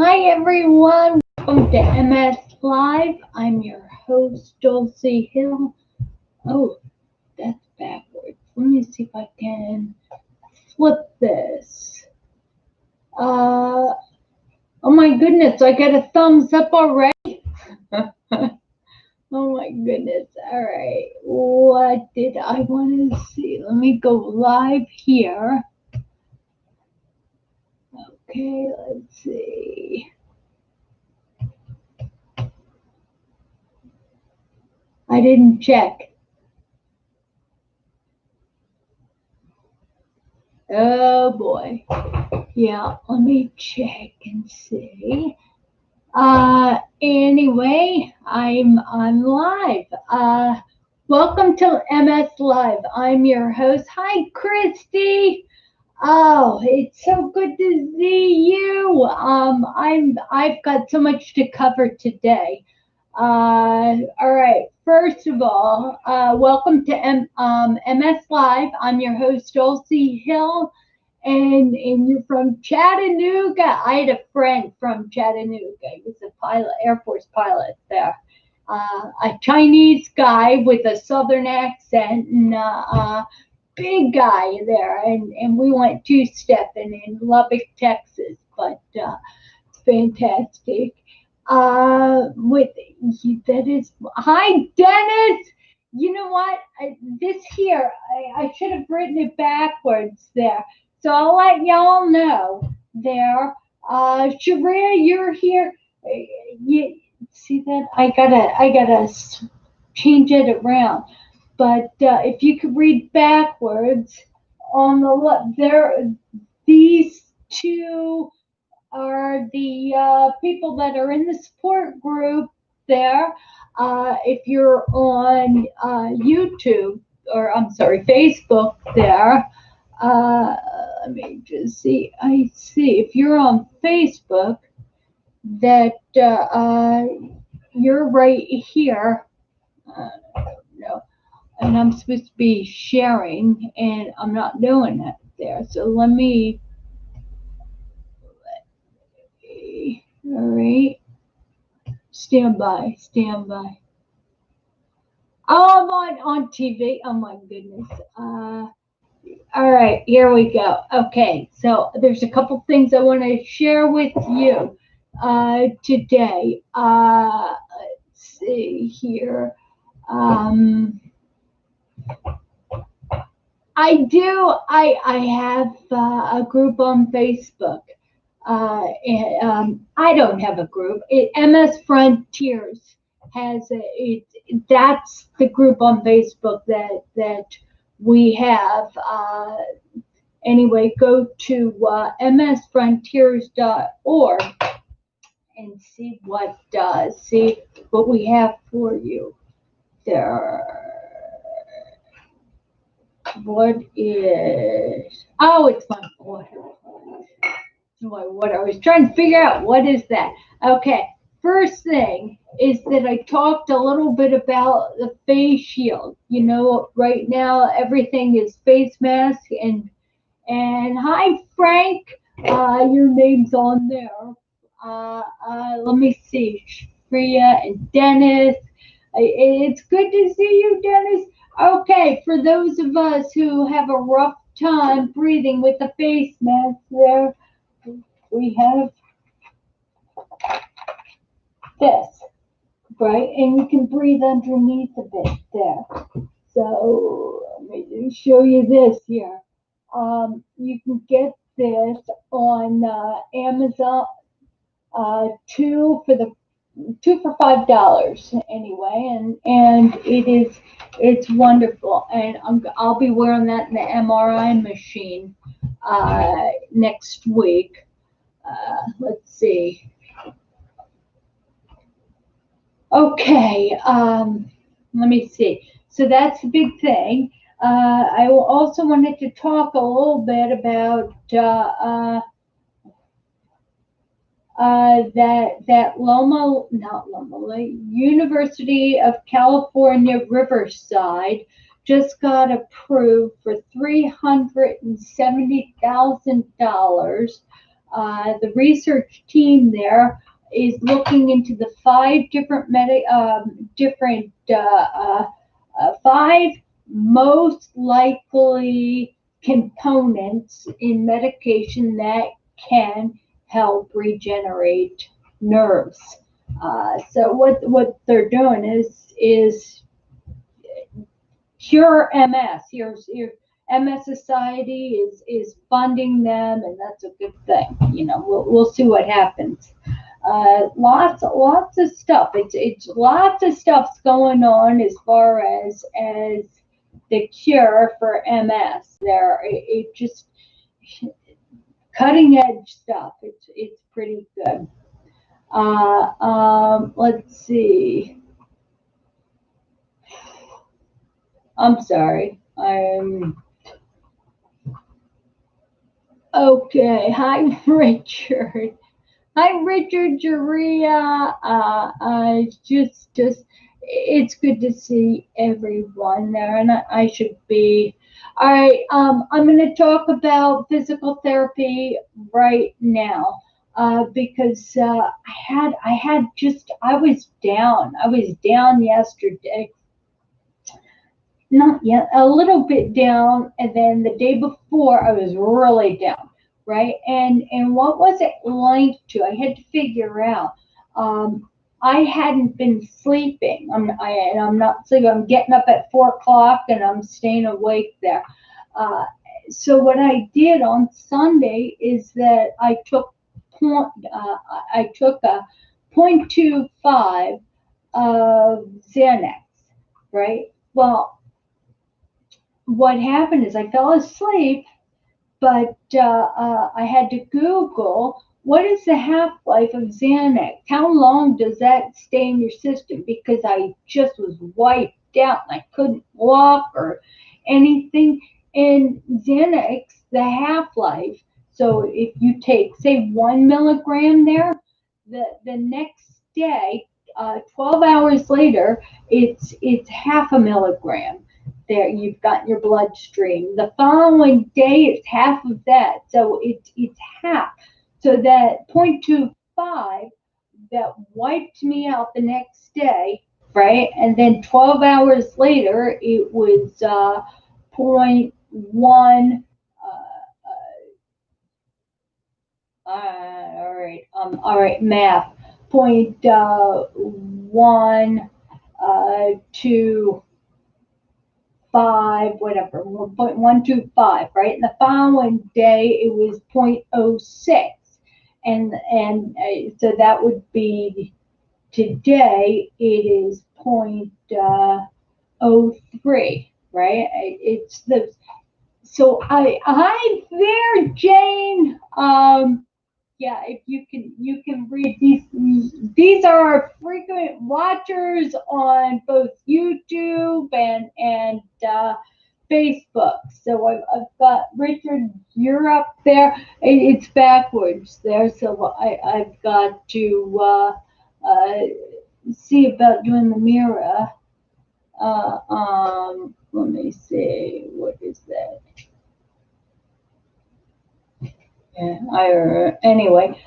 Hi everyone, welcome to MS Live. I'm your host, Dulci Hill. Oh, that's backwards. Let me see if I can flip this. Oh my goodness, I got a thumbs up already. Oh my goodness. All right, what did I want to see? Let me go live here. Okay, let's see. I didn't check. Oh boy. Yeah, let me check and see. Anyway, I'm live. Welcome to MS Live. I'm your host. Hi, Christy. Oh, it's so good to see you. I've got so much to cover today. All right. First of all, welcome to MS Live. I'm your host, Dulcie Hill, and you're from Chattanooga. I had a friend from Chattanooga. He was a pilot, Air Force pilot there. A Chinese guy with a Southern accent, and big guy there, and we went two-stepping in Lubbock, Texas, but fantastic. With that is hi Dennis. You know what? This here, I should have written it backwards there. So I'll let y'all know there. Sharia, you're here. You see that? I gotta change it around. But if you could read backwards on the left, there, these two are the people that are in the support group there. If you're on YouTube, or I'm sorry, Facebook there, let me just see. I see. If you're on Facebook, that you're right here. No, and I'm supposed to be sharing, and I'm not doing it there. So let me. All right. Stand by. Stand by. Oh, I'm on TV. Oh my goodness. All right, here we go. Okay, so there's a couple things I want to share with you today. Let's see here. I have a group on Facebook. I don't have a group. MS Frontiers has that's the group on Facebook that we have. Anyway, go to msfrontiers.org and see what we have for you there. What is? Oh, it's my water. What I was trying to figure out, what is that? Okay, first thing is that I talked a little bit about the face shield. You know, right now everything is face mask, and hi Frank, your name's on there. Let me see, Shreya and Dennis. It's good to see you, Dennis. Okay, for those of us who have a rough time breathing with the face mask there, we have this, right? And you can breathe underneath a bit there. So let me just show you this here. You can get this on Amazon, two for $5 anyway, and it's wonderful, and I'll be wearing that in the MRI machine next week. Let's see. Okay, let me see. So that's a big thing. I also wanted to talk a little bit about that University of California Riverside just got approved for $370,000 The research team there is looking into the five most likely components in medication that can help regenerate nerves. So what they're doing is cure MS. Your MS Society is funding them, and that's a good thing. We'll see what happens. Lots of stuff. It's lots of stuff's going on as far as the cure for MS. It just cutting edge stuff. It's pretty good. Let's see. I'm sorry. Okay. Hi, Richard. Hi, Richard Juria. It's good to see everyone there, and I should be. All right. I'm going to talk about physical therapy right now, because I was down. I was down yesterday. Not yet, a little bit down, and then the day before I was really down, right? And what was it linked to? I had to figure out. I hadn't been sleeping. I'm not sleeping. I'm getting up at 4 o'clock and I'm staying awake there. So what I did on Sunday is that I took a 0.25 of Xanax, right? Well, what happened is I fell asleep, but I had to Google what is the half-life of Xanax? How long does that stay in your system? Because I just was wiped out and I couldn't walk or anything. And Xanax, the half-life, so if you take, say, 1 milligram there, the next day, 12 hours later, it's half a milligram. There, you've got your bloodstream. The following day, it's half of that, so it's half. So that 0.25 that wiped me out the next day, right? And then 12 hours later, it was 0.1. All right, math. 0.1 to 5, whatever, 0.125, right? And the following day it was 0.06, and so that would be today it is 0.03, right? It's the so hi there, Jane. Yeah, if you can read these. These are our frequent watchers on both YouTube and Facebook. So I've got Richard. You're up there. It's backwards there, so I've got to see about doing the mirror. Let me see. What is that? Yeah, anyway,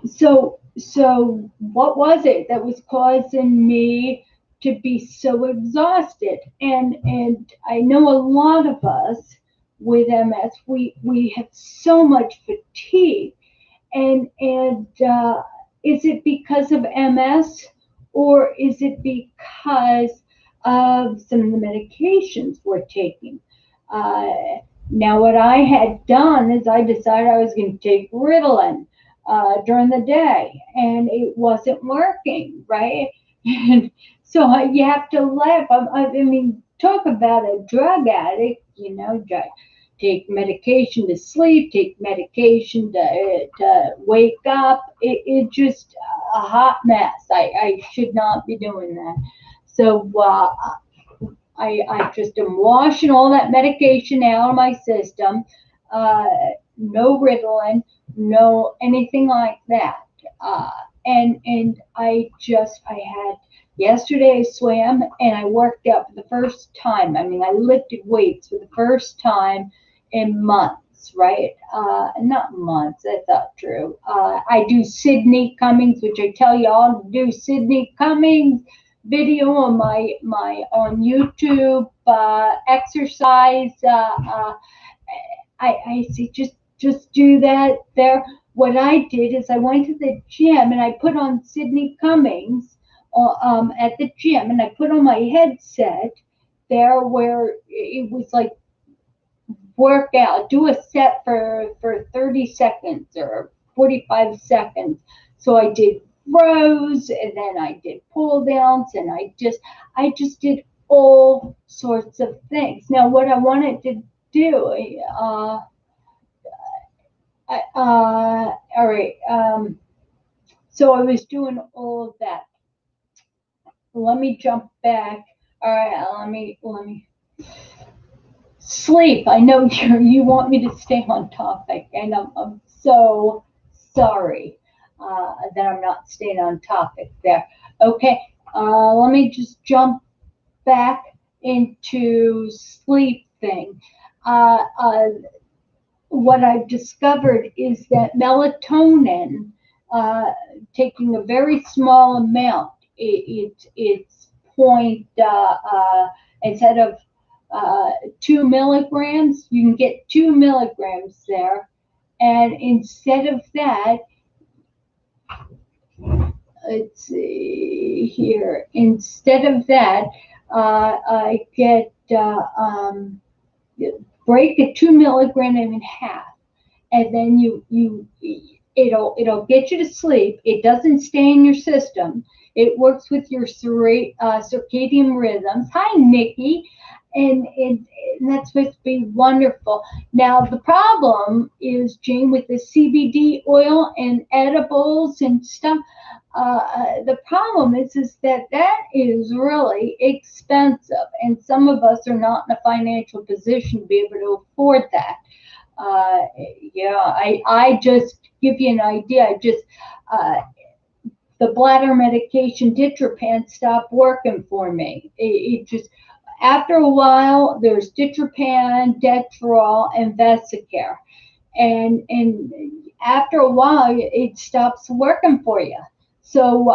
so what was it that was causing me to be so exhausted? And I know a lot of us with MS, we have so much fatigue, and is it because of MS, or is it because of some of the medications we're taking? Now, what I had done is I decided I was going to take Ritalin during the day, and it wasn't working, right? And so you have to laugh. I mean, talk about a drug addict, take medication to sleep, take medication to wake up. It just a hot mess. I should not be doing that. So I just am washing all that medication out of my system. No Ritalin, no anything like that. And I had yesterday I swam and I worked out for the first time. I mean, I lifted weights for the first time in months. months, right? Not months, that's not true. I do Sydney Cummings, which I tell you all to do Sydney Cummings video on my on YouTube, exercise. I say just do that there. What I did is I went to the gym and I put on Sydney Cummings at the gym, and I put on my headset there where it was like workout, do a set for 30 seconds or 45 seconds. So I did rows, and then I did pull downs, and I just did all sorts of things. Now what I wanted to do, all right, so I was doing all of that. Let me jump back. All right, let me sleep. I know you want me to stay on topic, and I'm so sorry that I'm not staying on topic there. Okay, let me just jump back into sleep thing. What I've discovered is that melatonin, taking a very small amount, it's point, instead of 2 milligrams, you can get 2 milligrams there. And instead of that, let's see here, instead of that, I get, break a 2 milligram in half, and then it'll get you to sleep. It doesn't stay in your system. It works with your circadian rhythms. Hi, Nikki. And that's supposed to be wonderful. Now, the problem is, Jane, with the CBD oil and edibles and stuff, the problem is that is really expensive, and some of us are not in a financial position to be able to afford that. I just give you an idea. The bladder medication Ditropan stopped working for me. It just, after a while, there's Ditropan, Detrol, and Vesicare, and after a while, it stops working for you. So,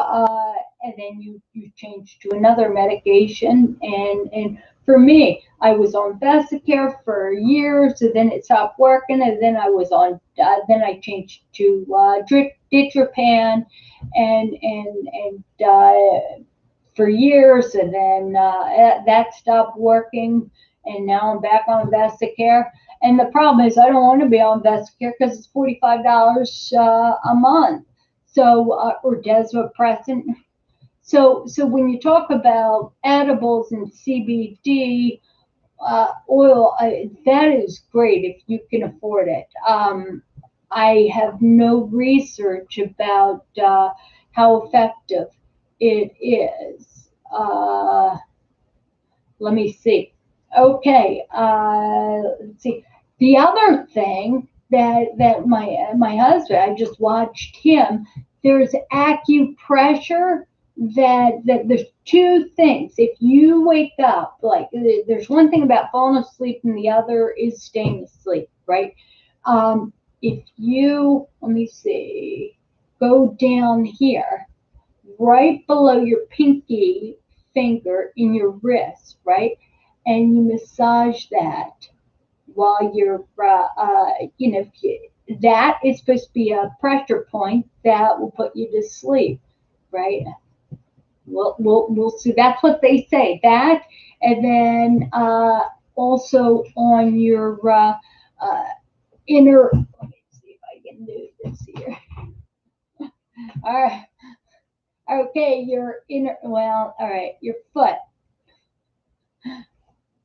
and then you change to another medication, and for me, I was on Vesicare for years, and then it stopped working, and then I was on, then I changed to Ditropan, and for years, and then that stopped working, and now I'm back on Vesicare. And the problem is, I don't want to be on Vesicare because it's $45 a month. So, or desmopressin. So when you talk about edibles and CBD oil, that is great if you can afford it. I have no research about how effective it is. Let me see. Okay, let's see. The other thing that my husband, I just watched him. There's acupressure. That there's two things. If you wake up, like, there's one thing about falling asleep, and the other is staying asleep, right? If you, let me see, go down here, right below your pinky finger in your wrist, right? And you massage that while you're, that is supposed to be a pressure point that will put you to sleep, right? We'll see. That's what they say. That, and then also on your inner. Let me see if I can do this here. All right. Okay, your inner. Well, all right, your foot.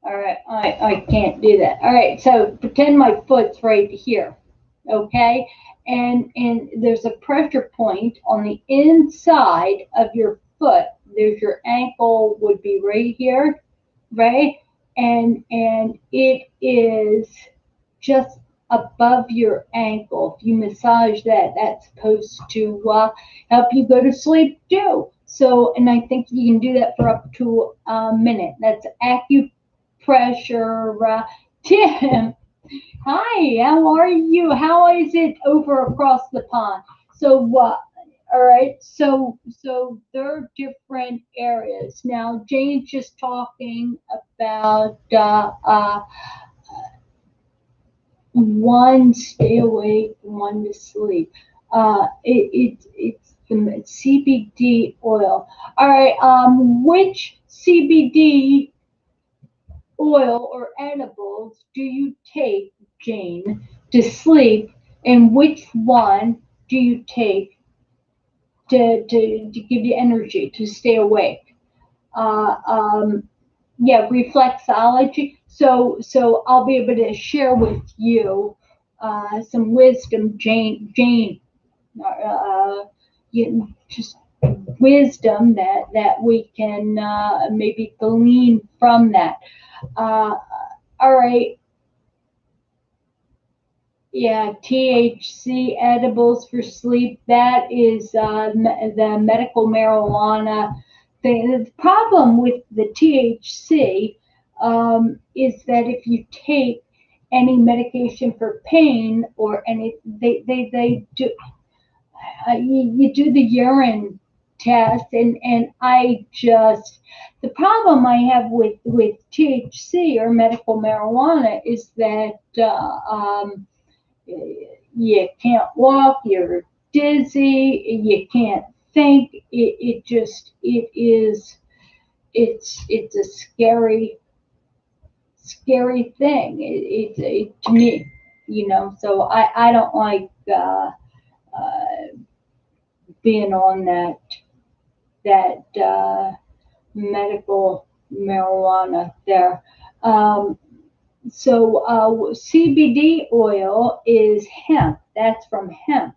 All right, I can't do that. All right, so pretend my foot's right here. Okay, and there's a pressure point on the inside of your foot. There's your ankle, would be right here, right? And it is just above your ankle. If you massage that, that's supposed to help you go to sleep too. So, and I think you can do that for up to a minute. That's acupressure. Tim, Hi, how are you? How is it over across the pond? So, all right. So there are different areas. Now, Jane's just talking about one stay awake, one to sleep. It's the CBD oil. All right. Which CBD oil or edibles do you take, Jane, to sleep, and which one do you take to give you energy to stay awake? Uh, um, yeah, reflexology. So I'll be able to share with you some wisdom, Jane, just wisdom that we can maybe glean from that. Uh, all right. Yeah, THC edibles for sleep. That is the medical marijuana thing. The problem with the THC is that if you take any medication for pain or any, they do, you do the urine test, and I just, the problem I have with THC or medical marijuana is that you can't walk, you're dizzy, you can't think. It just, it is, it's a scary thing. To me, so I don't like uh, being on that medical marijuana there. Um, So CBD oil is hemp. That's from hemp.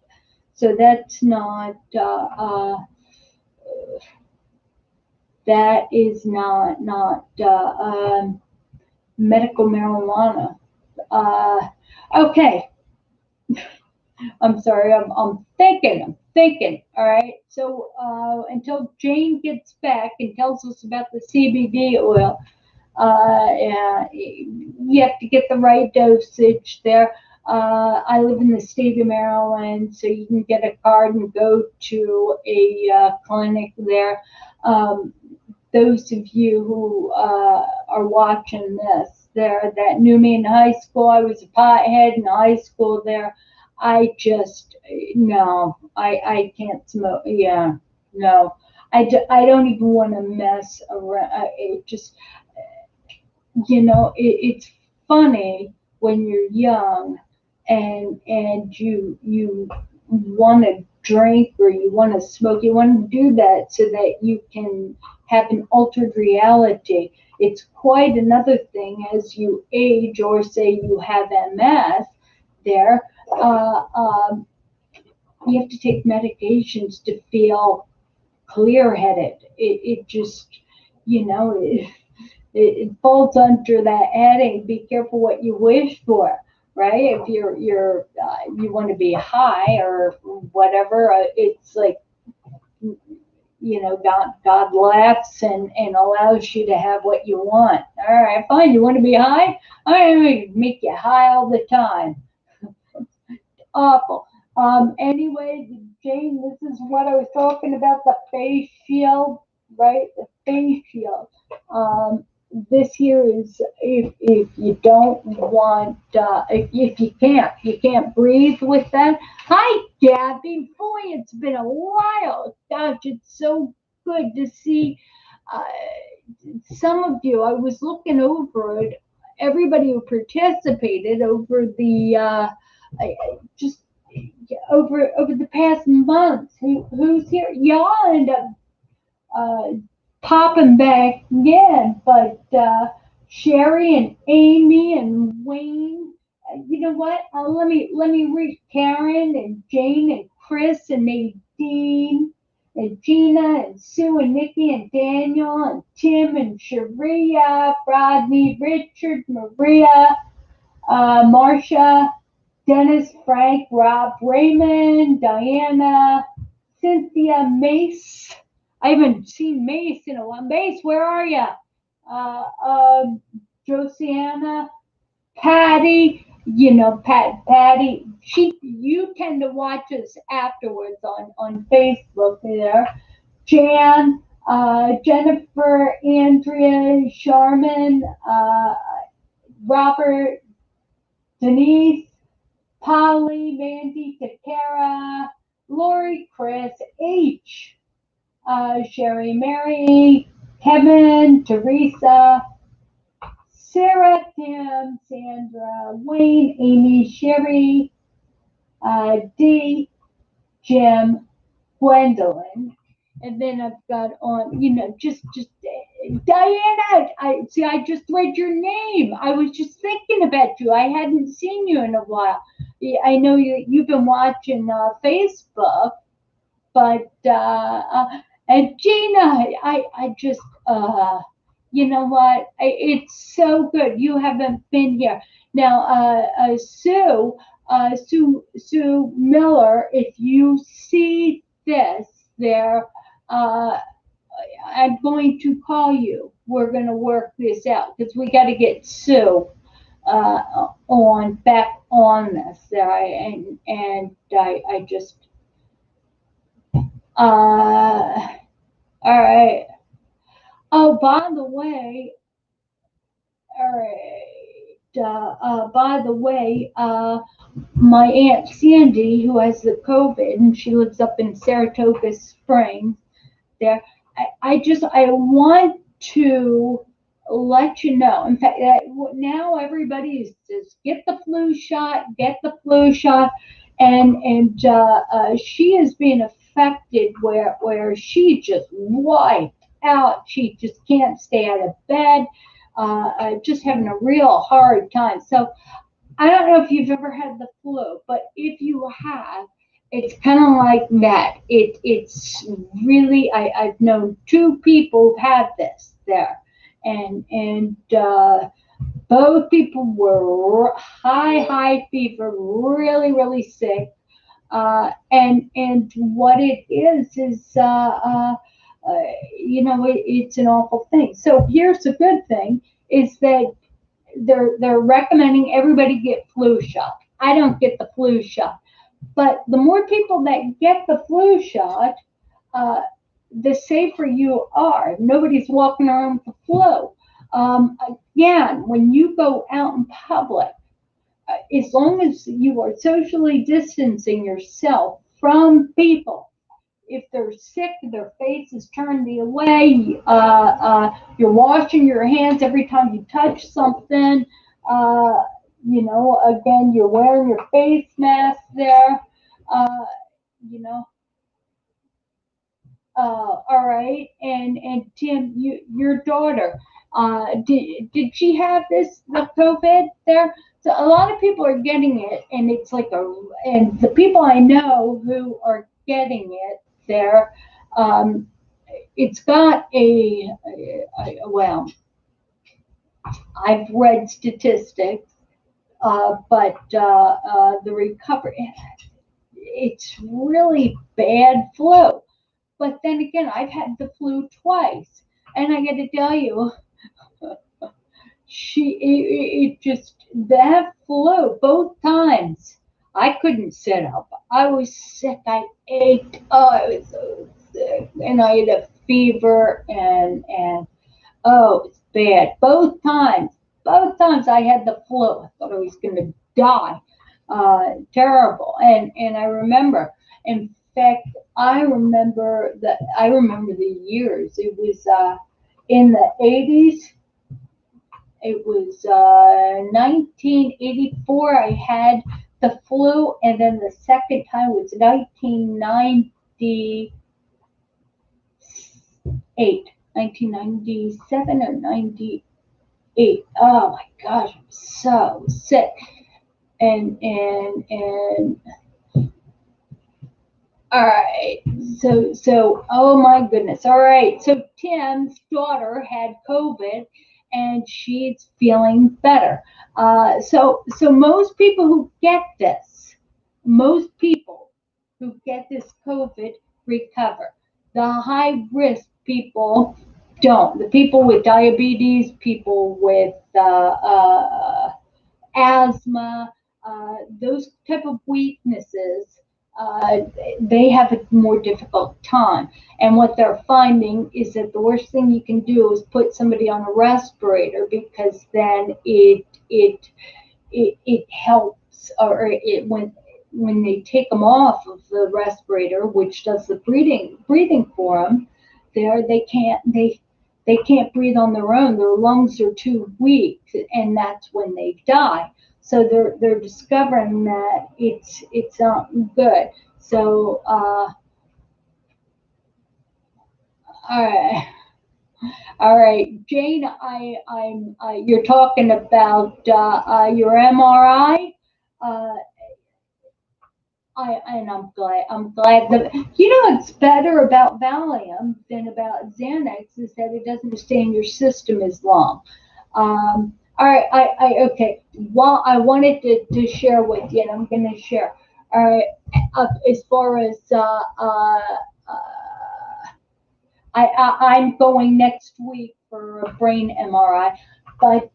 So that's not that is not medical marijuana. Uh, okay, I'm sorry. I'm thinking. I'm thinking. All right. So until Jane gets back and tells us about the CBD oil, yeah, you have to get the right dosage there. I live in the state of Maryland, so you can get a card and go to a clinic there. Um, those of you who are watching this, there that knew me in high school, I was a pothead in high school. There, I just no, I can't smoke. Yeah, no, I don't even want to mess around. It just it's funny when you're young and you want to drink or you want to smoke, you want to do that so that you can have an altered reality. It's quite another thing as you age or say you have MS there. uh, um, you have to take medications to feel clear headed. It just, it falls under that heading. Be careful what you wish for, right? If you want to be high or whatever, it's like, God laughs and allows you to have what you want. All right, fine. You want to be high? All right, make you high all the time. Awful. Anyway, Jane, this is what I was talking about, the face shield, right? The face shield. Um, this here is if you don't want, if you can't breathe with that. Hi, Gabby. Boy, it's been a while. Gosh, it's so good to see uh, some of you. I was looking over it. Everybody who participated over the just over the past months. Who's here? Y'all end up uh, popping back again, but Sherry and Amy and Wayne. You know what? Let me read Karen and Jane and Chris and Nadine and Gina and Sue and Nikki and Daniel and Tim and Sharia, Rodney, Richard, Maria, Marcia, Dennis, Frank, Rob, Raymond, Diana, Cynthia, Mace. I haven't seen Mace in a while. Mace, where are you? Uh, uh, Josiana, Patty. Patty, you tend to watch us afterwards on Facebook there. Jan, Jennifer, Andrea, Sharman, Robert, Denise, Polly, Mandy, Takara, Lori, Chris, H, Sherry, Mary, Kevin, Teresa, Sarah, Tim, Sandra, Wayne, Amy, Sherry, D, Jim, Gwendolyn, and then I've got on, just Diana. I just read your name. I was just thinking about you. I hadn't seen you in a while. I know you've been watching Facebook, but and Gina, I just you know what? It's so good. You haven't been here now, Sue Miller. If you see this there, I'm going to call you. We're going to work this out because we got to get Sue back on this. I just all right. Oh, by the way, all right. By the way, my Aunt Sandy, who has the COVID, and she lives up in Saratoga Springs, there. I want to let you know. In fact, now everybody says get the flu shot, and she is being affected where she just wiped out. She just can't stay out of bed. Just having a real hard time. So I don't know if you've ever had the flu, but if you have, it's kind of like that. It's really I've known two people who've had this there, and both people were high fever, really sick, and what it is it's an awful thing. So here's the good thing is that they're recommending everybody get flu shot. I don't get the flu shot, but the more people that get the flu shot, the safer you are. Nobody's walking around with the flu. Again, when you go out in public, as long as you are socially distancing yourself from people, if they're sick, their face is turned the way, you're washing your hands every time you touch something, again, you're wearing your face mask there, uh, you know, all right, and Tim, your daughter, did she have the COVID there? So a lot of people are getting it, and it's like and the people I know who are getting it there, it's got well, I've read statistics, but the recovery, it's really bad flu. But then again, I've had the flu twice, and I got to tell you, it just that flu both times. I couldn't sit up. I was sick. I ached. Oh, I was so sick, and I had a fever, and oh, it's bad. Both times. Both times I had the flu. I thought I was going to die. Terrible. And I remember. In fact, I remember the years. It was in the 80s. It was 1984. I had the flu, and then the second time was 1997 or 98. Oh my gosh, I'm so sick. And all right. So oh my goodness. All right. So Tim's daughter had COVID and she's feeling better. So most people who get this COVID recover. The high risk people don't. The people with diabetes, people with asthma, those type of weaknesses, they have a more difficult time. And what they're finding is that the worst thing you can do is put somebody on a respirator, because then it helps, or it when they take them off of the respirator, which does the breathing for them, they can't breathe on their own. Their lungs are too weak, and that's when they die. So they're discovering that it's not good. So all right, Jane, I'm you're talking about your MRI. Uh, and I'm glad that it's better about Valium than about Xanax is that it doesn't stay in your system as long. All right, okay. Well, I wanted to share with you, and I'm going to share. All right, as far as I'm going next week for a brain MRI, but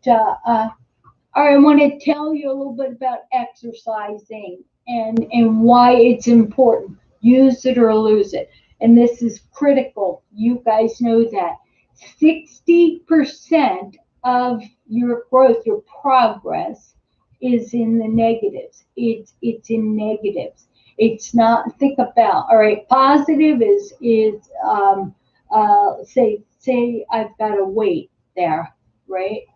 I want to tell you a little bit about exercising and why it's important. Use it or lose it. And this is critical. You guys know that 60% of your growth, your progress, is in the negatives. It's in negatives. It's not. Think about, all right. Positive is say I've got a weight there, right?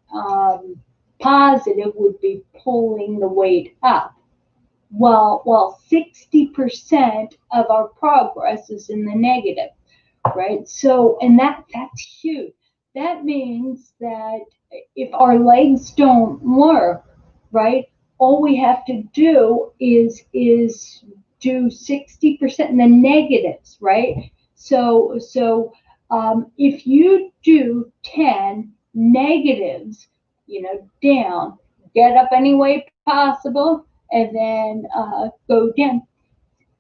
Positive would be pulling the weight up. Well, 60% of our progress is in the negative, right? So, and that's huge. That means that if our legs don't work, right, all we have to do is do 60% in the negatives, right? So if you do 10 negatives, down, get up any way possible, and then go down.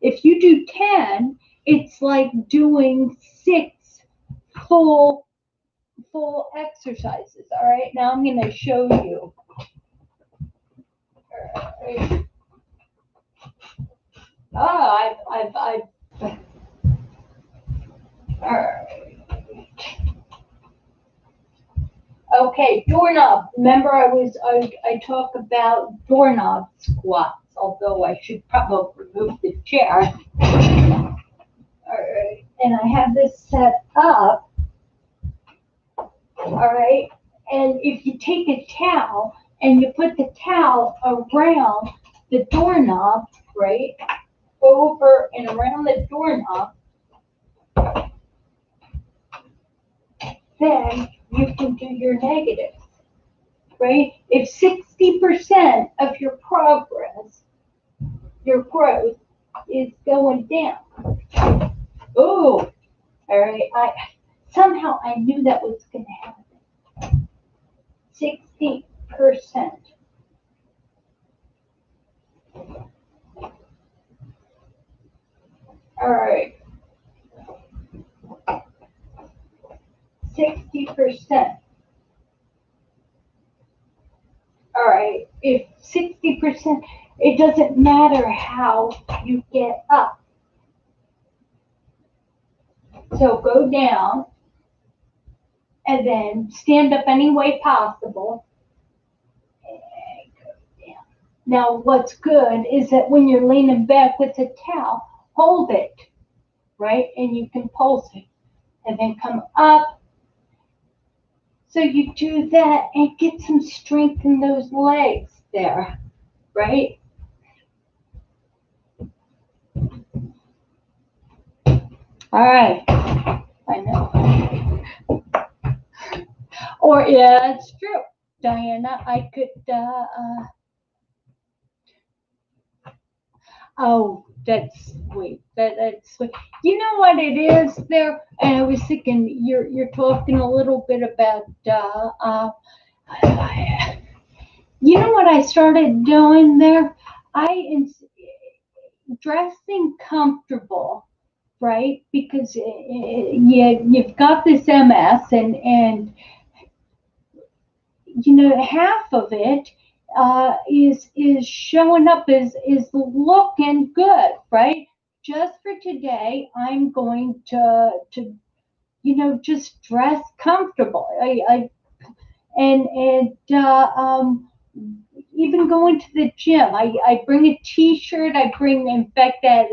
If you do 10, it's like doing 6 full exercises. All right, now I'm going to show you. I've all right. Okay, doorknob. Remember, I talked about doorknob squats. Although I should probably remove the chair. All right, and I have this set up. All right, and if you take a towel and you put the towel around the doorknob, right, over and around the doorknob, then you can do your negatives, right? If 60% of your progress, your growth, is going down. Oh, all right. Somehow I knew that was going to happen. 60%. All right. 60%. All right. If 60%, it doesn't matter how you get up. So go down and then stand up any way possible. And go down. Now, what's good is that when you're leaning back with the towel, hold it, right? And you can pulse it. And then come up. So you do that and get some strength in those legs there, right? All right. I know. Or, yeah, it's true, Diana. I could, oh, that's sweet. That's sweet. You know what it is there? And I was thinking, you're talking a little bit about, you know what I started doing there? Dressing comfortable, right? Because you've got this MS, and half of it is showing up, is looking good, right? Just for today, I'm going to just dress comfortable. I and even going to the gym, I bring a T-shirt. I bring, in fact, that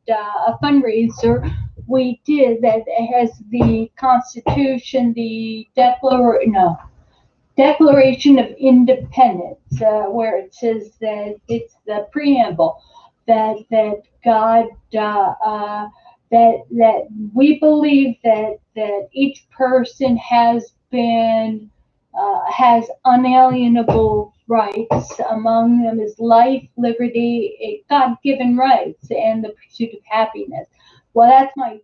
a fundraiser we did that has the Constitution, the Declaration of Independence, where it says that it's the preamble that God that we believe that each person has unalienable rights. Among them is life, liberty, God-given rights, and the pursuit of happiness. Well, that's my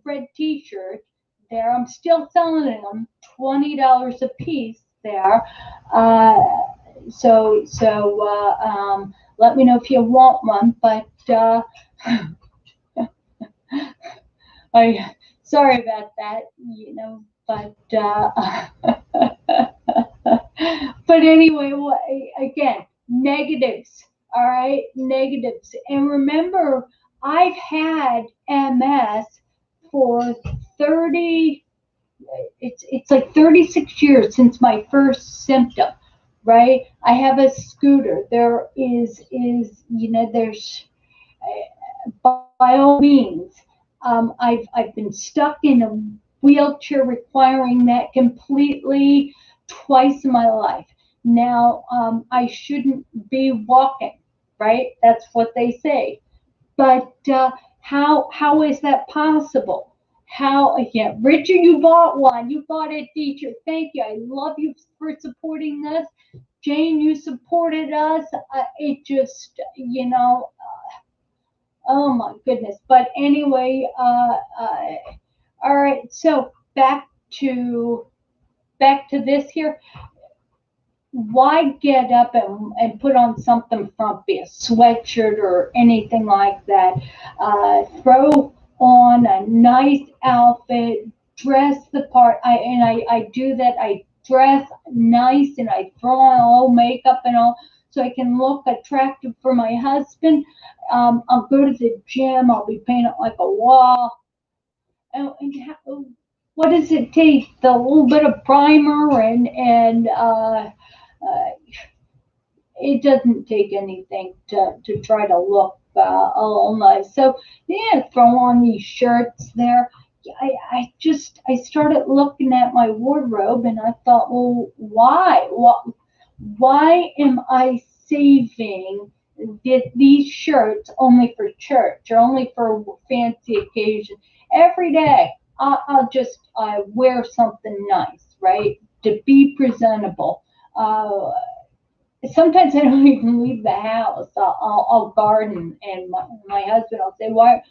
red T-shirt there. I'm still selling them $20 a piece there. Let me know if you want one. But sorry about that, but but anyway, again, negatives. All right, negatives. And remember, I've had MS for 30. It's like 36 years since my first symptom, right? I have a scooter. There's by all means, I've been stuck in a wheelchair requiring that completely twice in my life. Now, I shouldn't be walking, right? That's what they say. But how is that possible? Yeah, Richard, you bought one. You bought a teacher. Thank you. I love you for supporting us. Jane, you supported us. It just, oh my goodness. But anyway, all right. So back to this here. Why get up and put on something frumpy, a sweatshirt or anything like that? Throw on a nice outfit, dress the part. I do that. I dress nice and I throw on all makeup and all so I can look attractive for my husband. I'll go to the gym. I'll be painted like a wall. And what does it take? The little bit of primer and it doesn't take anything to try to look all nice. So yeah, throw on these shirts there. I started looking at my wardrobe and I thought, well, why am I saving these shirts only for church or only for fancy occasion? Every day I'll just wear something nice, right? To be presentable. Sometimes I don't even leave the house. I'll garden, and my husband will say, why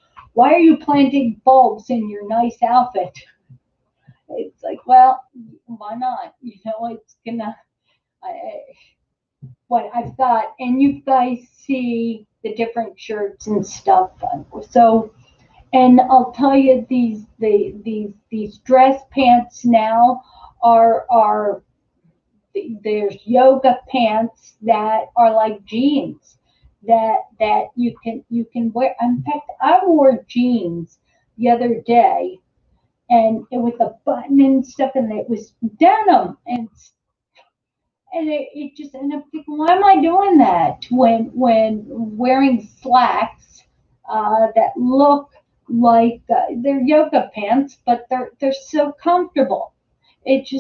are you planting bulbs in your nice outfit? It's like, well, why not? It's gonna, what I've got, and you guys see the different shirts and stuff. So, and I'll tell you, these dress pants now are there's yoga pants that are like jeans that you can wear. In fact, I wore jeans the other day, and it was a button and stuff, and it was denim, and it just, and I'm thinking, why am I doing that when wearing slacks that look like they're yoga pants, but they're so comfortable. It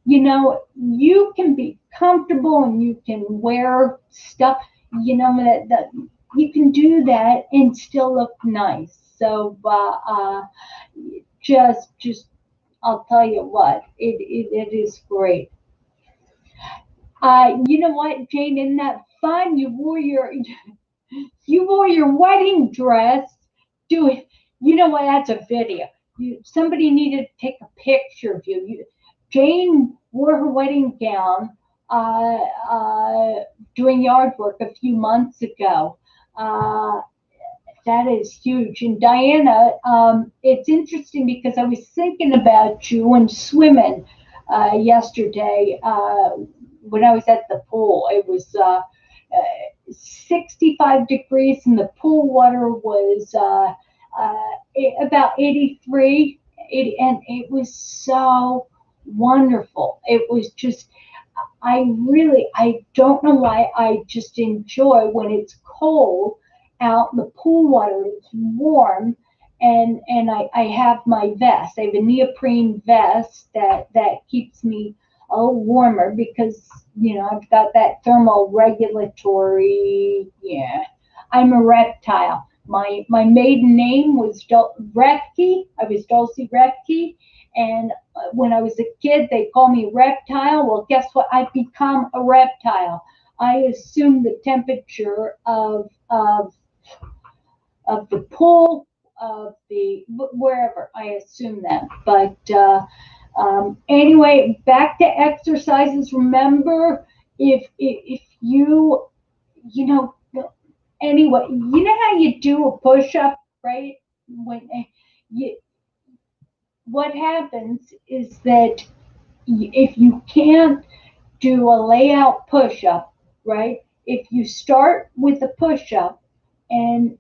you can be comfortable and you can wear stuff, that you can do that and still look nice. So just I'll tell you what, it is great. You know what, Jane? Isn't that fun? You wore your wedding dress. Do it. You know what? That's a video. Somebody needed to take a picture of you. Jane wore her wedding gown doing yard work a few months ago. That is huge. And Diana, it's interesting because I was thinking about you and swimming yesterday. when I was at the pool. It was 65 degrees, and the pool water was about 83, 80, and it was so wonderful. It was just, I don't know why, I just enjoy when it's cold out in the pool water. It's warm, and I have my vest. I have a neoprene vest that keeps me a little warmer because I've got that thermal regulatory. Yeah, I'm a reptile. My maiden name was Repke. I was Dulci Repke, and when I was a kid, they called me reptile. Well, guess what? I've become a reptile. I assume the temperature of the pool, of the wherever. I assume that. But anyway, back to exercises. Remember, if you know anyway, you know how you do a push up, right? When you what happens is that if you can't do a layout push up, right? If you start with a push up and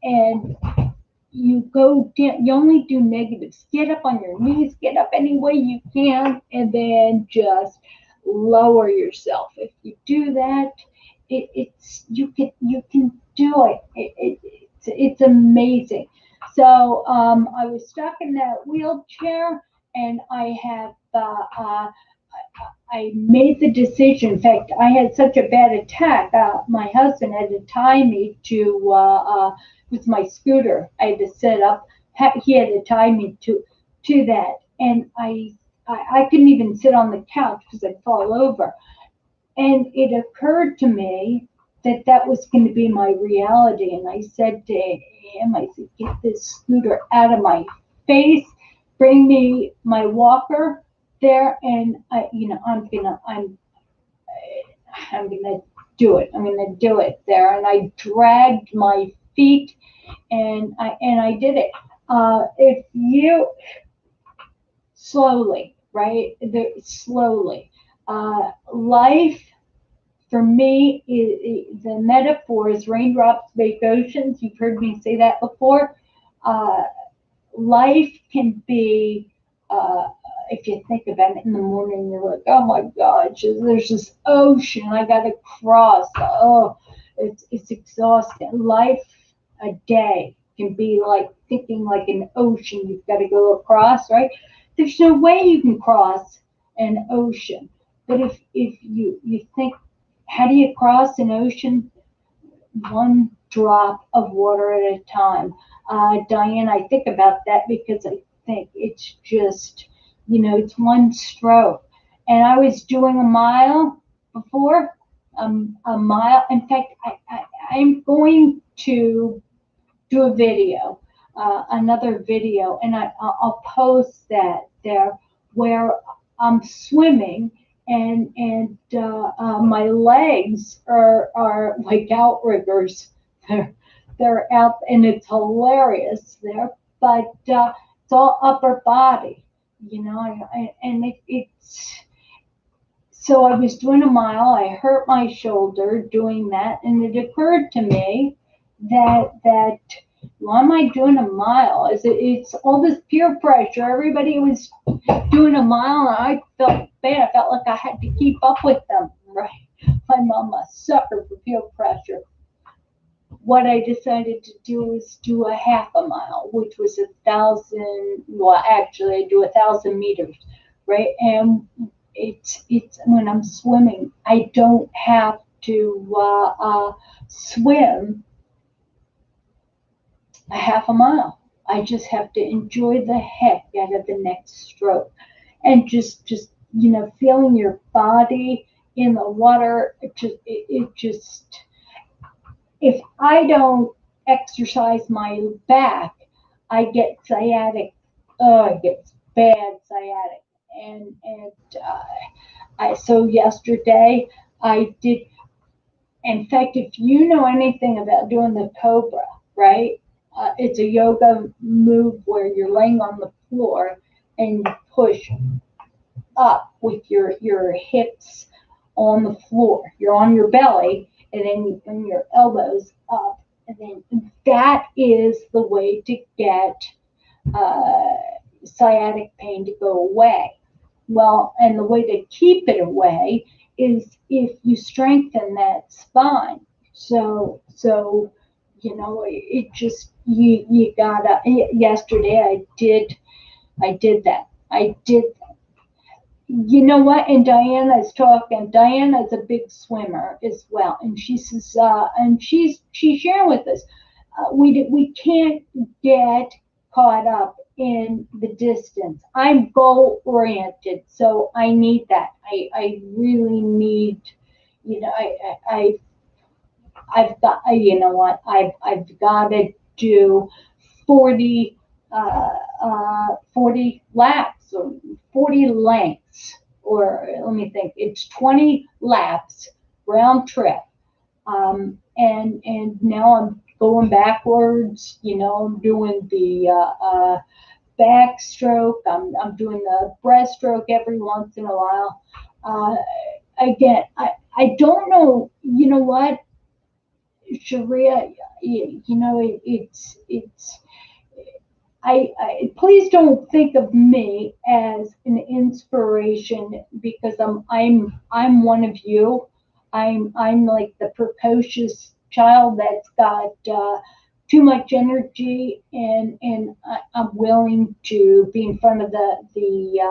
you go down, you only do negatives. Get up on your knees, get up any way you can, and then just lower yourself. If you do that, it's you can do it. It's amazing. So I was stuck in that wheelchair, and I made the decision. In fact, I had such a bad attack. My husband had to tie me to with my scooter. I had to set up. He had to tie me to that, and I couldn't even sit on the couch because I'd fall over. And it occurred to me that that was going to be my reality. And I said to him, I said, get this scooter out of my face, bring me my walker there, and I'm gonna do it. I'm gonna do it there. And I dragged my feet, and I did it. If you slowly, right? Slowly. Life for me, the metaphor is raindrops make oceans. You've heard me say that before. Life can be, if you think about it in the morning, you're like, oh my gosh, there's this ocean I got to cross. Oh, it's exhausting. Life, a day, can be like thinking like an ocean you've got to go across, right? There's no way you can cross an ocean. But if you think, how do you cross an ocean? One drop of water at a time. Diane, I think about that because I think it's just, it's one stroke. And I was doing a mile before, a mile. In fact, I'm going to do a video, another video, and I'll post that there where I'm swimming, and my legs are like outriggers. They're out, and it's hilarious there. But it's all upper body, and it's. So I was doing a mile. I hurt my shoulder doing that, and it occurred to me that why am I doing a mile? It's all this peer pressure. Everybody was doing a mile, and I felt bad. I felt like I had to keep up with them. Right? I'm a sucker for peer pressure. What I decided to do was do a half a mile, which was 1,000. Well, actually, I do 1,000 meters, right? And it's when I'm swimming, I don't have to swim a half a mile. I just have to enjoy the heck out of the next stroke, and just feeling your body in the water. It just if I don't exercise my back, I get sciatic. I get bad sciatic, and so yesterday I did. In fact, if you know anything about doing the cobra, right? It's a yoga move where you're laying on the floor and you push up with your hips on the floor. You're on your belly, and then you bring your elbows up, and then that is the way to get uh, sciatic pain to go away. Well, and the way to keep it away is if you strengthen that spine. So it just you gotta. Yesterday I did that. I did. You know what? And Diana's talking. Diana's a big swimmer as well, and she says, and she's sharing with us. We can't get caught up in the distance. I'm goal oriented, so I need that. I really need. You know, I've got. You know what? I've got to do 40 40 laps or 40 lengths, or let me think, it's 20 laps round trip. And now I'm going backwards, I'm doing the backstroke, I'm doing the breaststroke every once in a while. Uh, Again, I don't know, you know what, Sharia, it's please don't think of me as an inspiration because I'm one of you. I'm like the precocious child that's got too much energy, and I'm willing to be in front of the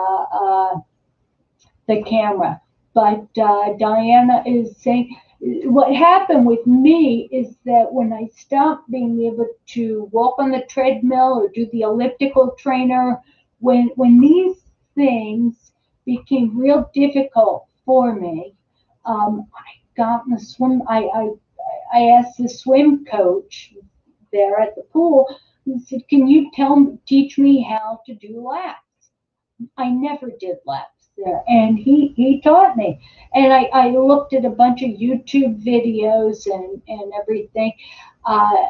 camera. But Diana is saying what happened with me is that when I stopped being able to walk on the treadmill or do the elliptical trainer, when these things became real difficult for me, I got in the swim. I asked the swim coach there at the pool. He said, "Can you teach me how to do laps?" I never did laps there, and he taught me. And I looked at a bunch of YouTube videos and everything. Uh,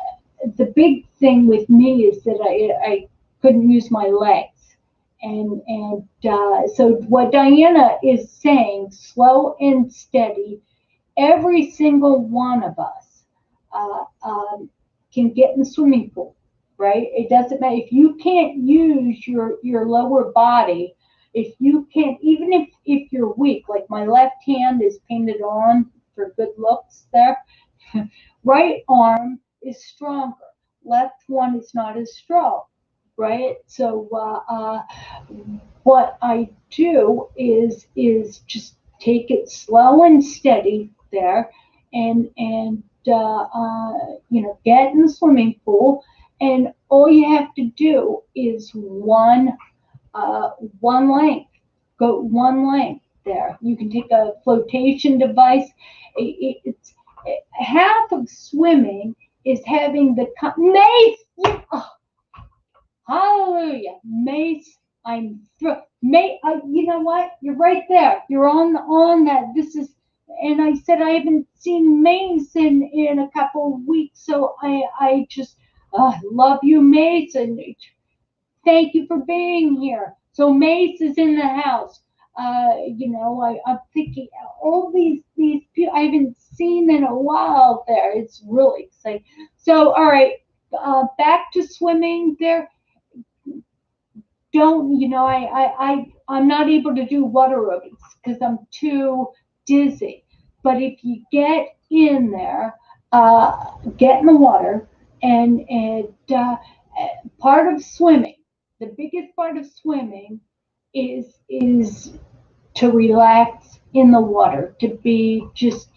the big thing with me is that I couldn't use my legs, and so what Diana is saying, slow and steady. Every single one of us can get in the swimming pool, right? It doesn't matter if you can't use your lower body. If you can't, even if you're weak, like my left hand is painted on for good looks there, right arm is stronger, left one is not as strong, right? So what I do is just take it slow and steady there, and get in the swimming pool, and all you have to do is one length, go one length there. You can take a flotation device. It's half of swimming is having the Mace. Oh, hallelujah, Mace. You know what? You're right there. You're on that. This is, and I said I haven't seen Mace in a couple of weeks, so I just love you, Mace, and thank you for being here. So Mace is in the house. I'm thinking all these people I haven't seen in a while there. It's really exciting. So, all right, back to swimming there. Don't, I'm not able to do water aerobics because I'm too dizzy. But if you get in there, get in the water, and part of swimming, the biggest part of swimming is to relax in the water, to be just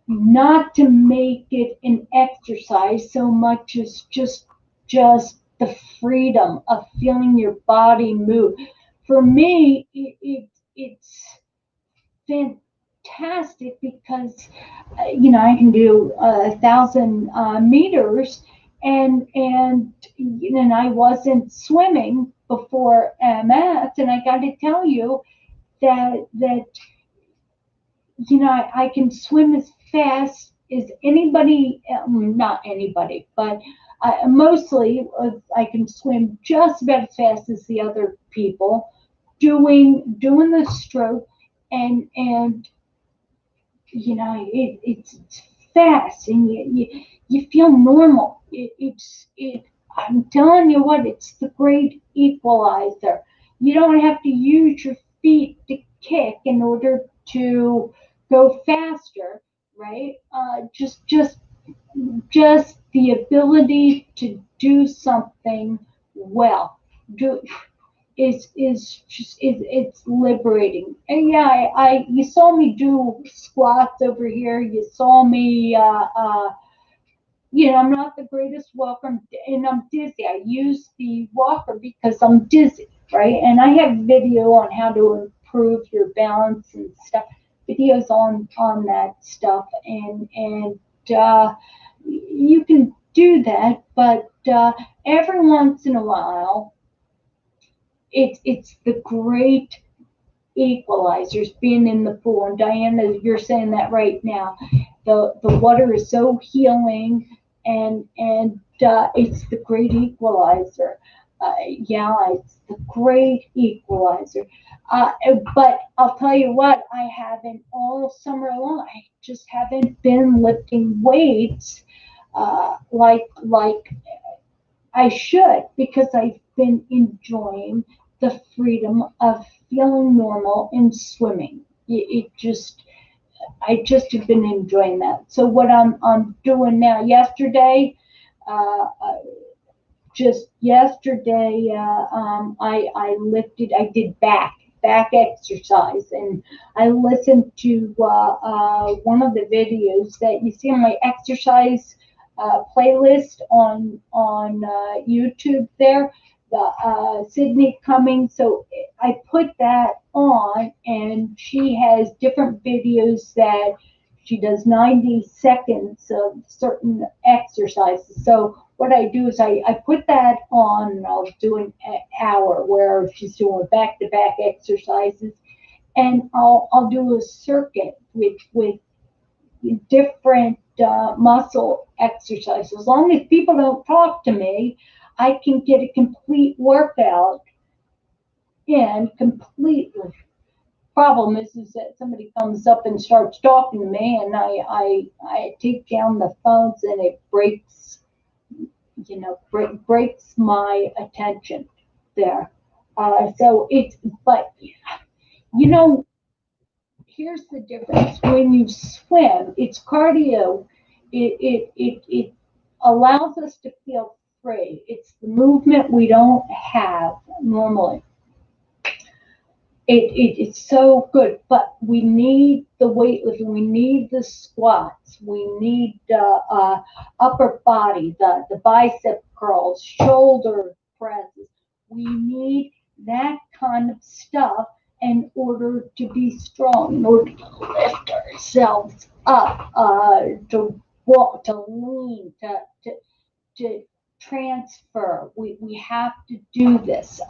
not to make it an exercise so much as just the freedom of feeling your body move. For me, it's fantastic because I can do 1,000 meters, and I wasn't swimming before MS, and I got to tell you that I can swim as fast as anybody, not anybody, but mostly I can swim just about as fast as the other people doing the stroke, and it's fast, and you feel normal. I'm telling you what, it's the great equalizer. You don't have to use your feet to kick in order to go faster, right? Just the ability to do something well. Do it's liberating. And yeah, I you saw me do squats over here. You saw me I'm not the greatest walker, and I'm dizzy. I use the walker because I'm dizzy, right? And I have video on how to improve your balance and stuff. Videos on that stuff, and you can do that, but every once in a while, it's the great equalizers being in the pool. And Diana, you're saying that right now. The water is so healing, and it's the great equalizer. Yeah, it's the great equalizer. But I'll tell you what, I haven't all summer long. I just haven't been lifting weights like I should, because I've been enjoying the freedom of feeling normal in swimming. I just have been enjoying that. So what I'm doing now, uh, uh, just yesterday, I did back exercise, and I listened to one of the videos that you see on my exercise playlist on YouTube there, the Sydney Cummings. So I put that on, and she has different videos that she does 90 seconds of certain exercises. So what I do is I put that on, and I'll do an hour where she's doing back-to-back exercises, and I'll do a circuit with different muscle exercises. As long as people don't talk to me, I can get a complete workout in completely. Problem is that somebody comes up and starts talking to me, and I take down the phones, and it breaks my attention there. So but you know, here's the difference. When you swim, it's cardio. It allows us to feel free. It's the movement we don't have normally. It's so good, but we need the weightlifting, we need the squats, we need upper body, the bicep curls, shoulder presses. We need that kind of stuff in order to be strong, in order to lift ourselves up, to walk, to lean, to transfer. We have to do this.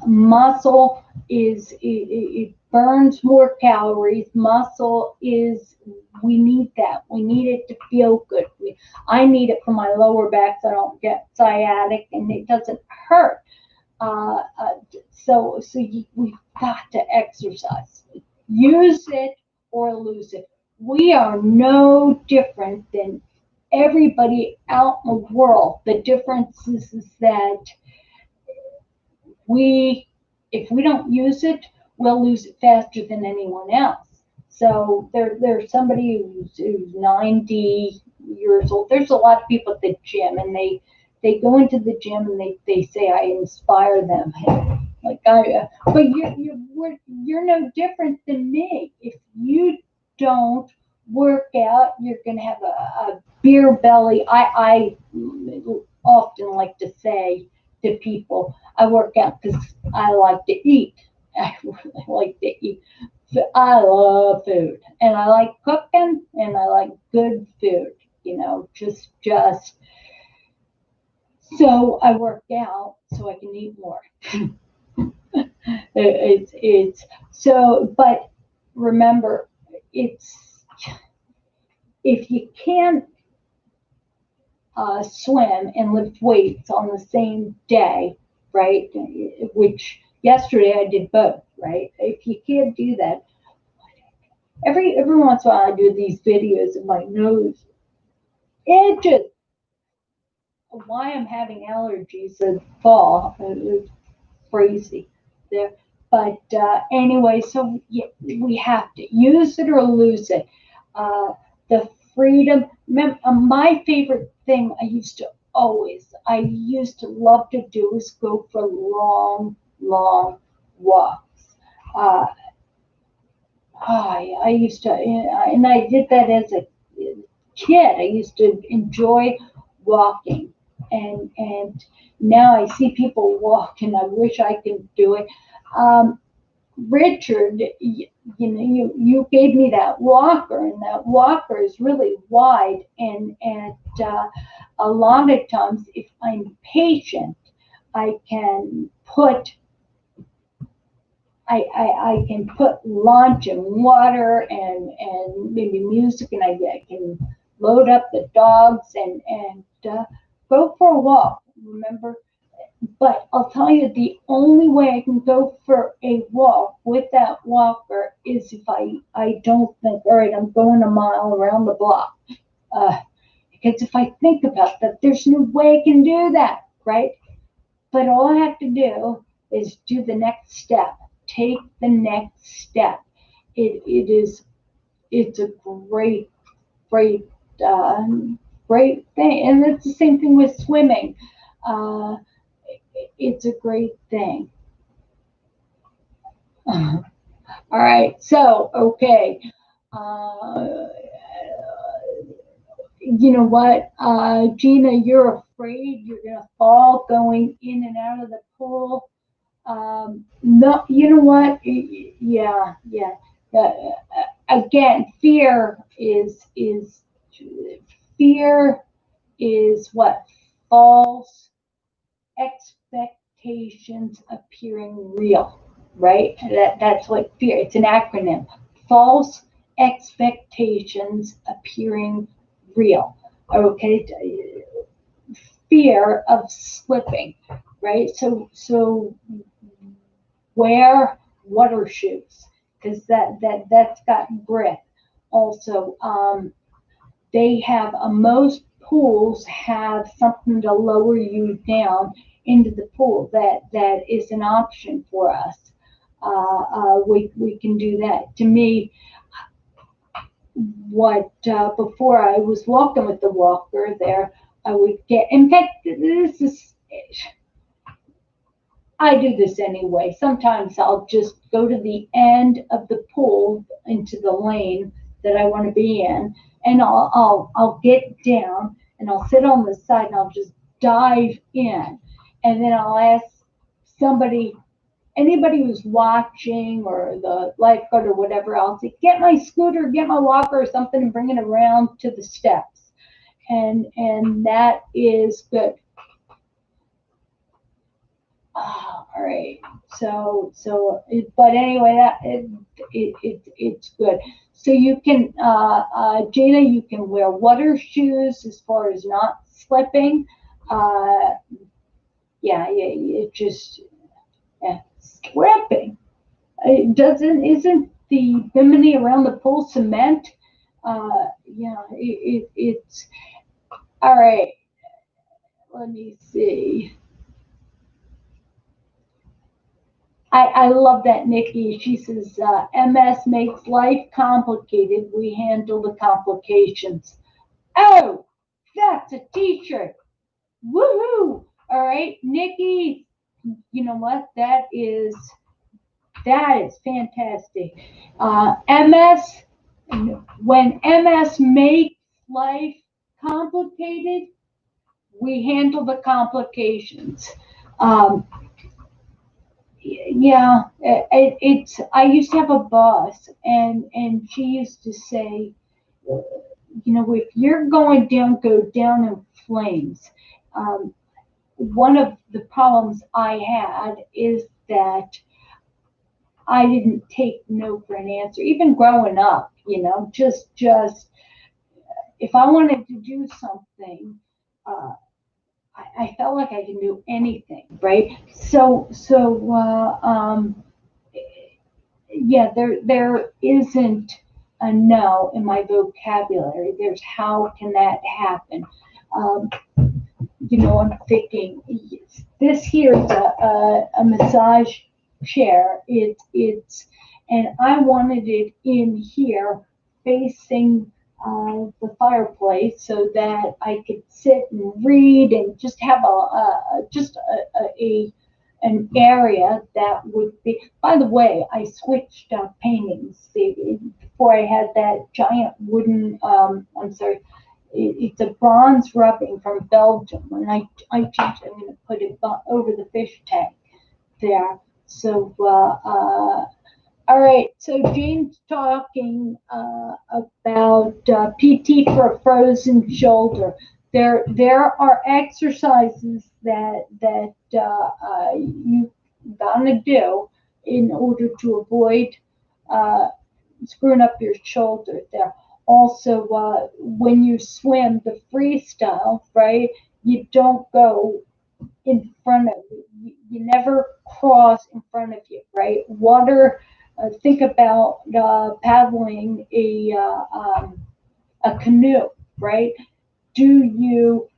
Muscle it burns more calories. Muscle is, we need that. We need it to feel good. I need it for my lower back so I don't get sciatic and it doesn't hurt. We've got to exercise. Use it or lose it. We are no different than everybody out in the world. The difference is that if we don't use it, we'll lose it faster than anyone else. So there's somebody who's 90 years old. There's a lot of people at the gym, and they go into the gym and they say I inspire them. But you're no different than me. If you don't work out, you're going to have a beer belly. I often like to say to people, I work out because I like to eat. I really like to eat. I love food, and I like cooking, and I like good food. Just so I work out so I can eat more. It's so, but remember, it's if you can't swim and lift weights on the same day, right? Which yesterday I did both, right? If you can't do that, every once in a while I do these videos of my nose. It just why I'm having allergies in fall. It's crazy there. But anyway, so yeah, we have to use it or lose it. The freedom. My favorite thing I used to love to do is go for long, long walks. Uh, I used to, and I did that as a kid. I used to enjoy walking, and now I see people walk, and I wish I could do it. Um, Richard, you gave me that walker, and that walker is really wide, and a lot of times, if I'm patient, I can put I can put lunch and water and maybe music, and I can load up the dogs and go for a walk. Remember, but I'll tell you, the only way I can go for a walk with that walker is if I don't think, all right, I'm going a mile around the block. Uh, because if I think about that, there's no way I can do that, right? But all I have to do is do the next step. Take the next step. It's a great uh, great thing, and it's the same thing with swimming. Uh, it's a great thing. All right, so okay. Uh, you know what, Gina, you're afraid you're gonna fall going in and out of the pool. No, you know what? Yeah, yeah. Again, fear is what false expectations appearing real, right? That's what fear. It's an acronym. False expectations appearing real. Okay, fear of slipping, right? So wear water shoes because that's got grip. Also, they have most pools have something to lower you down into the pool. That is an option for us. We can do that. To me, what before I was walking with the walker there, I would get. In fact, this is I do this anyway. Sometimes I'll just go to the end of the pool into the lane that I want to be in, and I'll get down and I'll sit on the side and I'll just dive in, and then I'll ask somebody, anybody who's watching or the lifeguard or whatever, I'll say, get my scooter, get my walker or something, and bring it around to the steps, and that is good. Oh, all right. But anyway, it's good. So you can, Gina, you can wear water shoes as far as not slipping. Uh, yeah, it just slipping. It doesn't, isn't the bimini around the pool cement? Yeah, it's all right. Let me see. I love that, Nikki. She says, MS makes life complicated. We handle the complications. Oh, that's a t-shirt. Woohoo! All right, Nikki, you know what? That is fantastic. MS, when MS makes life complicated, we handle the complications. Um, yeah, it's. I used to have a boss, and she used to say, if you're going down, go down in flames. Um, One of the problems I had is that I didn't take no for an answer, even growing up. Just if I wanted to do something, uh, I felt like I can do anything, right? So yeah, there isn't a no in my vocabulary. There's how can that happen? Um, I'm thinking this here is a massage chair. And I wanted it in here facing the fireplace so that I could sit and read and just have an area that would be. By the way, I switched paintings before I had that giant wooden. I'm sorry, it's a bronze rubbing from Belgium, and I changed. I'm going to put it over the fish tank there. So, all right. So Jane's talking about PT for a frozen shoulder. There are exercises that you gotta do in order to avoid screwing up your shoulder there. Also, when you swim, the freestyle, right? You don't go in front of you. You never cross in front of you, right? Water. Think about paddling a canoe, right? Do you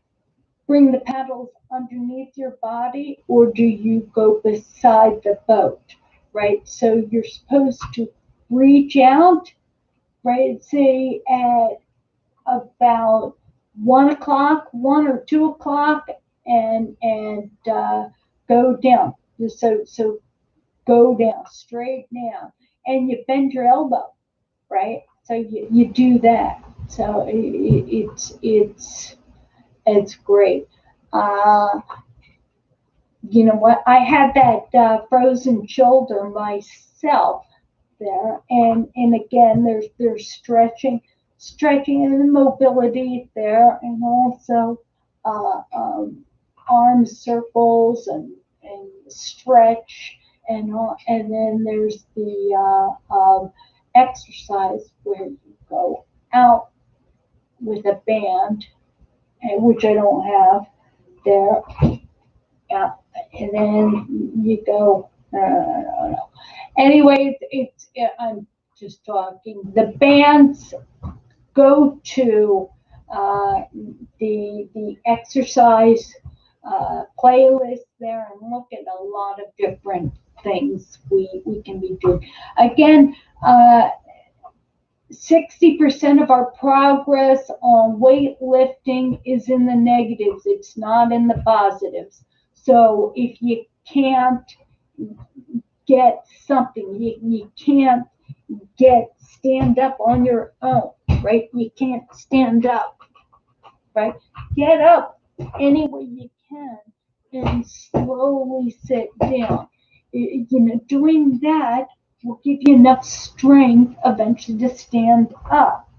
bring the paddles underneath your body, or do you go beside the boat, right? So you're supposed to reach out, right? Say at about 1 o'clock, 1 or 2 o'clock, and go down. So go down, straight down, and you bend your elbow, right? So you do that. So it's great. You know what? I had that frozen shoulder myself there, and again, there's stretching and mobility there, and also arm circles and stretch and all, and then there's the exercise where you go out with a band, which I don't have there. Yeah, and then you go. Anyway, I'm just talking. The bands go to the exercise playlist there and look at a lot of different things we can be doing. Again, 60% of our progress on weightlifting is in the negatives. It's not in the positives. So if you can't get something, you can't stand up on your own, right? You can't stand up, right? Get up any way you can and slowly sit down. Doing that will give you enough strength eventually to stand up.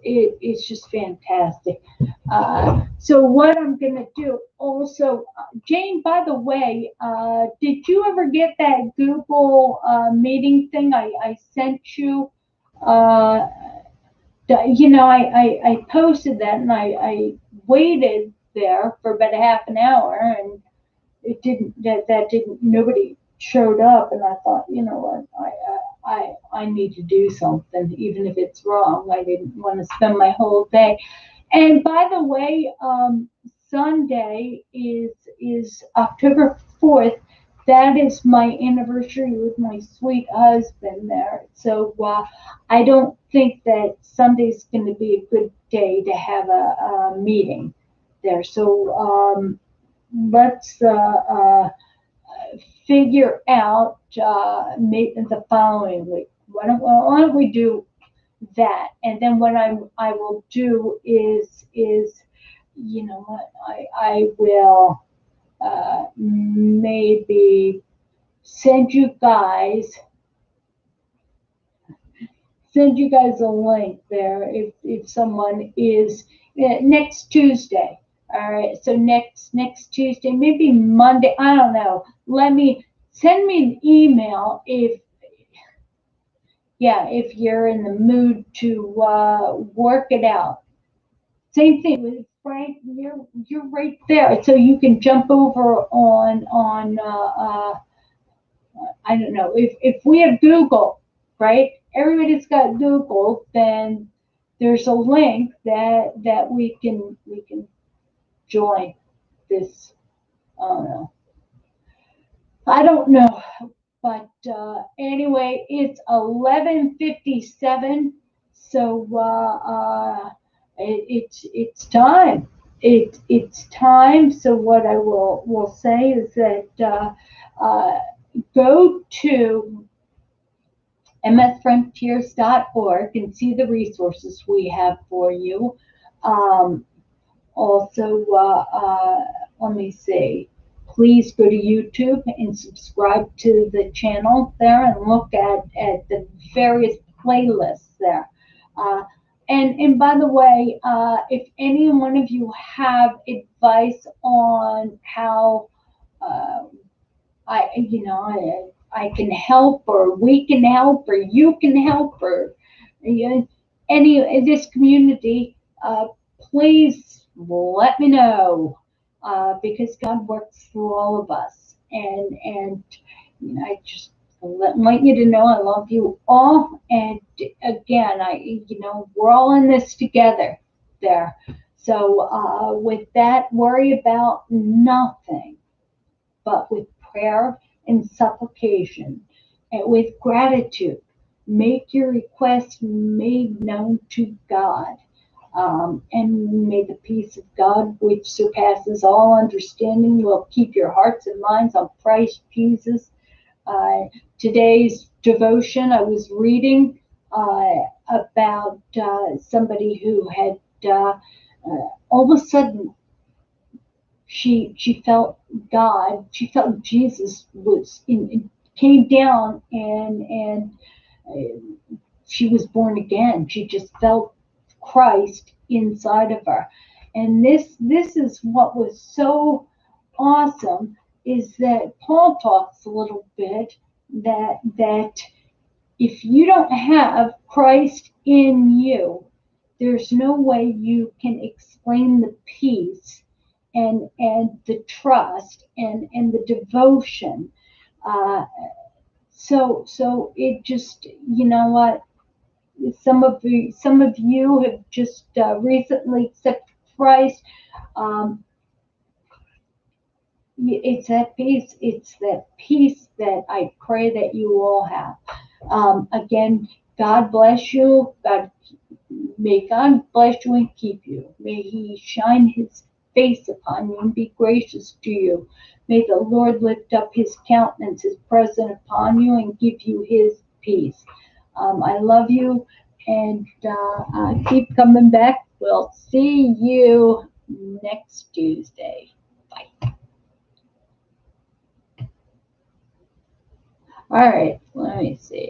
It's just fantastic. So what I'm going to do also, Jane, by the way, did you ever get that Google meeting thing I sent you? I posted that, and I waited there for about a half an hour, and it didn't nobody showed up, and I thought, you know what, I need to do something, even if it's wrong. I didn't want to spend my whole day. And by the way, Sunday is October 4th. That is my anniversary with my sweet husband there. So I don't think that Sunday's going to be a good day to have a meeting there. So let's figure out maybe the following week. Why don't we do that? And then what I will do is what, I will maybe send you guys a link there if someone is next Tuesday. All right, so next Tuesday, maybe Monday, I don't know. Send me an email if you're in the mood to work it out. Same thing with Frank, you're right there, so you can jump over on I don't know, if we have Google, right? everybody's got Google, then there's a link that we can join this. I don't know, but anyway, it's 11:57, so it's time. It's time. So what I will say is that go to msfrontiers.org and see the resources we have for you. Also, let me see. Please go to YouTube and subscribe to the channel there and look at the various playlists there. And by the way, if any one of you have advice on how I can help, or we can help, or you can help, or any in this community, please let me know, because God works through all of us, and I just want you to know I love you all, and again, we're all in this together there. So with that, worry about nothing, but with prayer and supplication, and with gratitude, make your requests made known to God. And may the peace of God, which surpasses all understanding, will keep your hearts and minds on Christ Jesus. Today's devotion, I was reading about somebody who had all of a sudden she felt God, she felt Jesus came down, and she was born again. She just felt Christ inside of her. And this is what was so awesome, is that Paul talks a little bit that if you don't have Christ in you, there's no way you can explain the peace and the trust and the devotion. So it just, you know what, some of you have just recently accepted Christ. It's that peace. It's that peace that I pray that you all have. Again, God bless you. May God bless you and keep you. May He shine His face upon you and be gracious to you. May the Lord lift up His countenance, His presence upon you, and give you His peace. I love you, and keep coming back. We'll see you next Tuesday. Bye. All right, let me see.